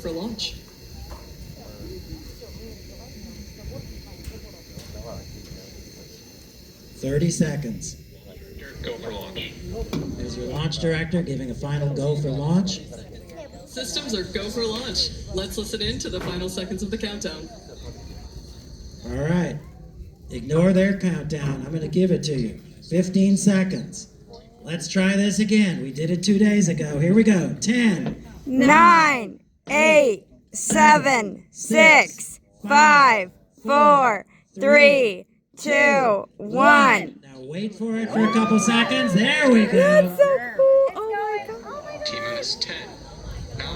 for launch. "30 seconds. Go for launch. There's your launch director giving a final go for launch. Systems are go for launch. Let's listen in to the final seconds of the countdown. All right. Ignore their countdown. I'm going to give it to you. 15 seconds. Let's try this again. We did it 2 days ago. Here we go. 10, 9, 8, 7, 6, 5, 4, 3, 2, 1. Now wait for it for a couple seconds. There we go. That's so cool. Oh my god. T-minus 10, 9,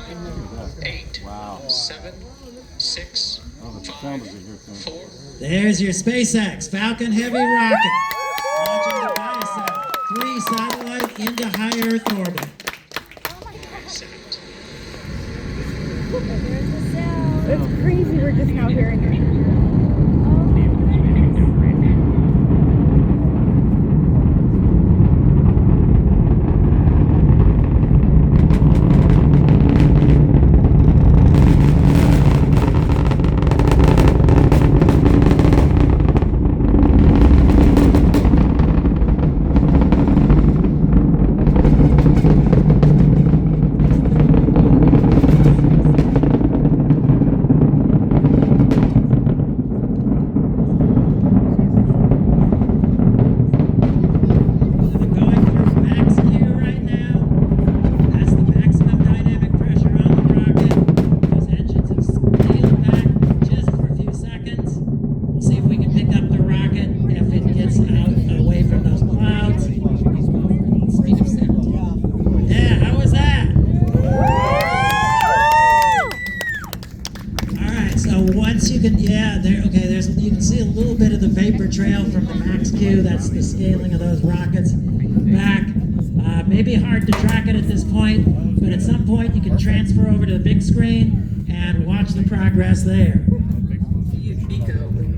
8, 7, 6, 5, 4. There's your SpaceX Falcon Heavy rocket. Launching the Biosat 3 satellite into high Earth orbit. Set. It's crazy we're just now hearing it. Going through max Q right now. That's the maximum dynamic pressure on the rocket. Those engines have scaled back just for a few seconds. We'll see if we can pick up the rocket if it gets out away from those clouds. Speed of sound. Yeah, how was that? All right, so once you can, you can see a little bit of the vapor trail from the max Q. That's the scaling of those rockets back. Maybe hard to track it at this point, but at some point you can transfer over to the big screen and watch the progress there. Nico.